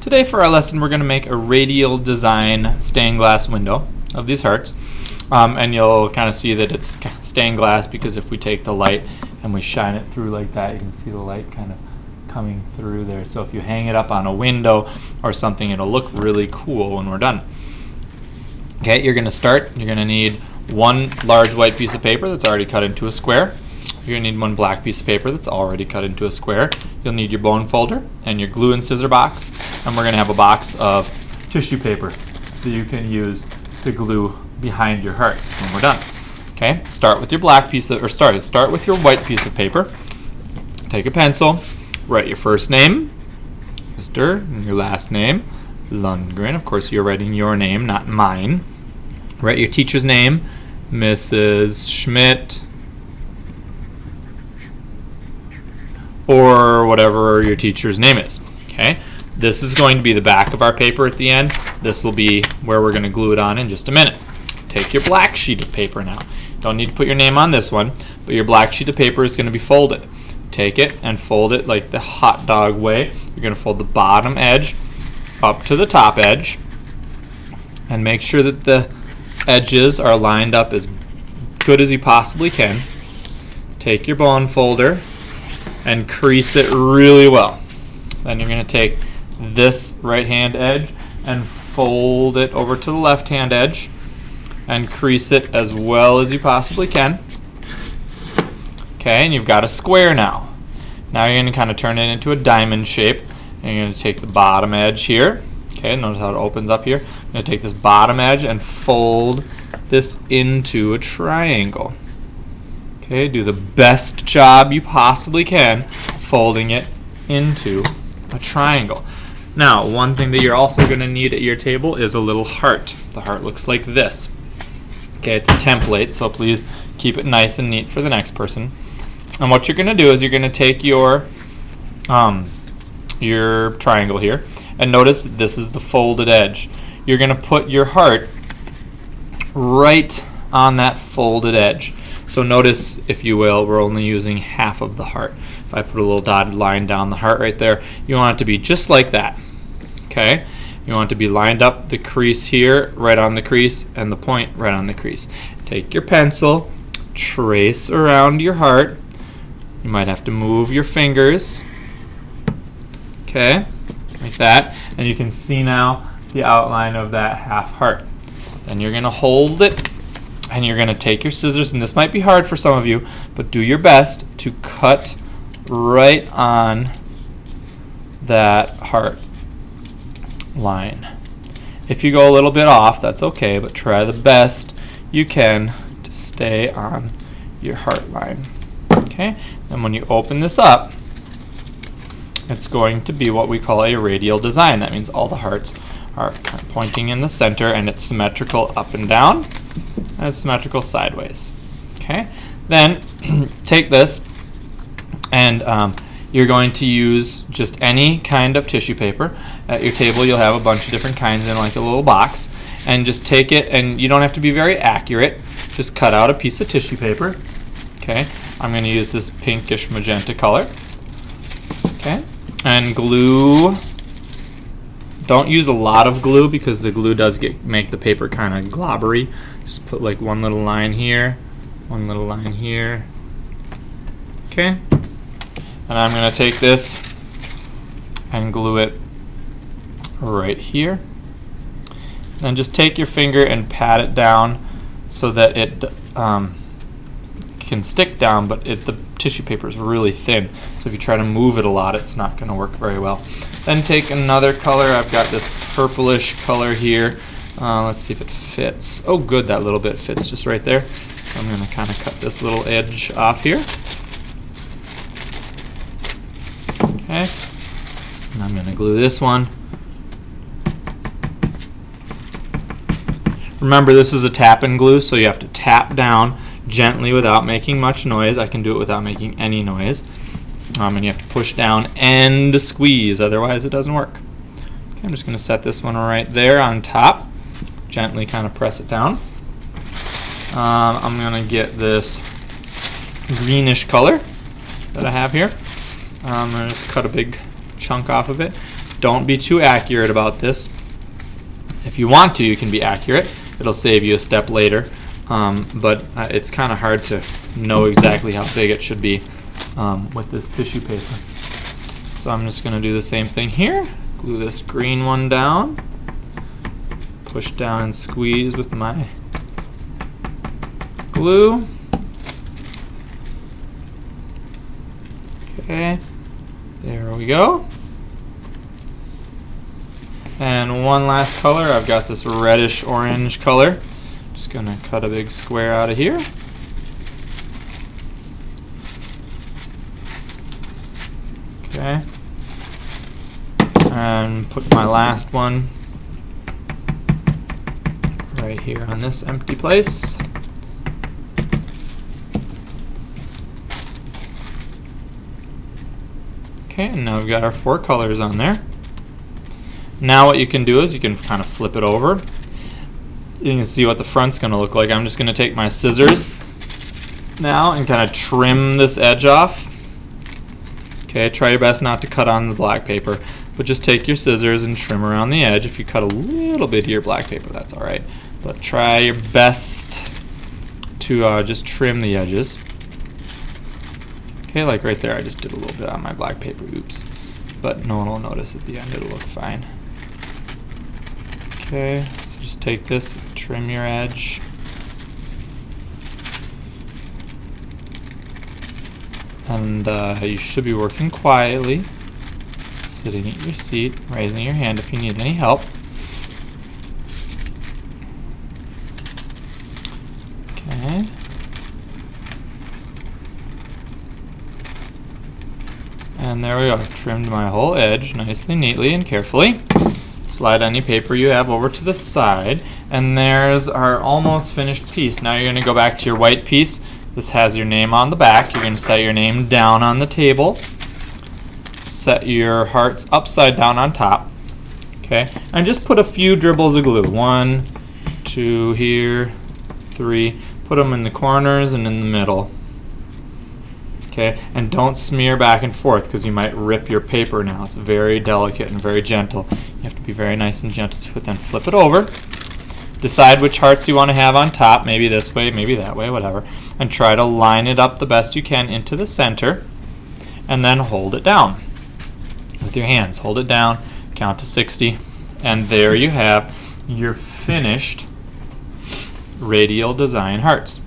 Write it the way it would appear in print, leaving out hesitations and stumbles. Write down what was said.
Today for our lesson we're going to make a radial design stained glass window of these hearts. And you'll kind of see that it's stained glass because if we take the light and we shine it through like that, you can see the light kind of coming through there. So if you hang it up on a window or something, it'll look really cool when we're done. Okay, you're going to start. You're going to need one large white piece of paper that's already cut into a square. You're going to need one black piece of paper that's already cut into a square. You'll need your bone folder and your glue and scissor box. And we're going to have a box of tissue paper that you can use to glue behind your hearts when we're done. Okay, start with your black piece of, start with your white piece of paper. Take a pencil, write your first name, Mr., and your last name, Lundgren. Of course, you're writing your name, not mine. Write your teacher's name, Mrs. Schmidt, or whatever your teacher's name is. Okay, this is going to be the back of our paper at the end. This will be where we're going to glue it on in just a minute. Take your black sheet of paper now. Don't need to put your name on this one, but your black sheet of paper is going to be folded. Take it and fold it like the hot dog way. You're going to fold the bottom edge up to the top edge and make sure that the edges are lined up as good as you possibly can. Take your bone folder and crease it really well. Then you're going to take this right hand edge and fold it over to the left hand edge and crease it as well as you possibly can. Okay, and you've got a square now. Now you're going to kind of turn it into a diamond shape. And you're going to take the bottom edge here. Okay, notice how it opens up here. I'm going to take this bottom edge and fold this into a triangle. Okay, do the best job you possibly can folding it into a triangle. Now, one thing that you're also going to need at your table is a little heart. The heart looks like this. Okay, it's a template, so please keep it nice and neat for the next person. And what you're going to do is you're going to take your triangle here, and notice this is the folded edge. You're going to put your heart right on that folded edge. So notice, if you will, we're only using half of the heart. If I put a little dotted line down the heart right there, you want it to be just like that. Okay? You want it to be lined up, the crease here, right on the crease, and the point right on the crease. Take your pencil, trace around your heart. You might have to move your fingers. Okay? Like that. And you can see now the outline of that half heart. Then you're going to hold it. And you're going to take your scissors, and this might be hard for some of you, but do your best to cut right on that heart line. If you go a little bit off, that's okay, but try the best you can to stay on your heart line. Okay? And when you open this up, it's going to be what we call a radial design. That means all the hearts are kind of pointing in the center, and it's symmetrical up and down. And it's symmetrical sideways. Okay, then take this and you're going to use just any kind of tissue paper. At your table you'll have a bunch of different kinds in like a little box, and just take it, and you don't have to be very accurate. Just cut out a piece of tissue paper. Okay, I'm going to use this pinkish magenta color. Okay, and glue. Don't use a lot of glue because the glue does make the paper kind of globbery. Just put like one little line here, one little line here. Okay? And I'm going to take this and glue it right here. Then just take your finger and pat it down so that it can stick down, but the tissue paper is really thin. So if you try to move it a lot, it's not going to work very well. Then take another color. I've got this purplish color here. Let's see if it fits. Oh good, that little bit fits just right there. So I'm going to kind of cut this little edge off here. Okay. And I'm going to glue this one. Remember, this is a tap and glue, so you have to tap down gently without making much noise. I can do it without making any noise. And you have to push down and squeeze, otherwise it doesn't work. Okay, I'm just going to set this one right there on top. Gently kind of press it down. I'm going to get this greenish color that I have here. I'm going to just cut a big chunk off of it. Don't be too accurate about this. If you want to, you can be accurate. It'll save you a step later. But it's kind of hard to know exactly how big it should be with this tissue paper. So I'm just going to do the same thing here. Glue this green one down. Push down and squeeze with my glue. Okay, there we go. And one last color, I've got this reddish orange color. Just gonna cut a big square out of here. Okay. And put my last one right here on this empty place. Okay, and now we've got our 4 colors on there. Now what you can do is you can kind of flip it over. You can see what the front's going to look like. I'm just going to take my scissors now and kind of trim this edge off. Okay, try your best not to cut on the black paper, but just take your scissors and trim around the edge. If you cut a little bit of your black paper, that's alright. But try your best to just trim the edges. Okay, like right there, I just did a little bit on my black paper, oops. But no one will notice at the end, it'll look fine. Okay, so just take this, trim your edge. And you should be working quietly, sitting at your seat, raising your hand if you need any help. Okay. And there we go. I've trimmed my whole edge nicely, neatly, and carefully. Slide any paper you have over to the side, and there's our almost finished piece. Now you're going to go back to your white piece. This has your name on the back. You're going to set your name down on the table. Set your hearts upside down on top. Okay, and just put a few dribbles of glue. 1, 2 here, 3. Put them in the corners and in the middle. Okay, and don't smear back and forth because you might rip your paper now. It's very delicate and very gentle. You have to be very nice and gentle to it. Then flip it over. Decide which hearts you want to have on top, maybe this way, maybe that way, whatever. And try to line it up the best you can into the center. And then hold it down with your hands. Hold it down, count to 60, and there you have your finished radial design hearts.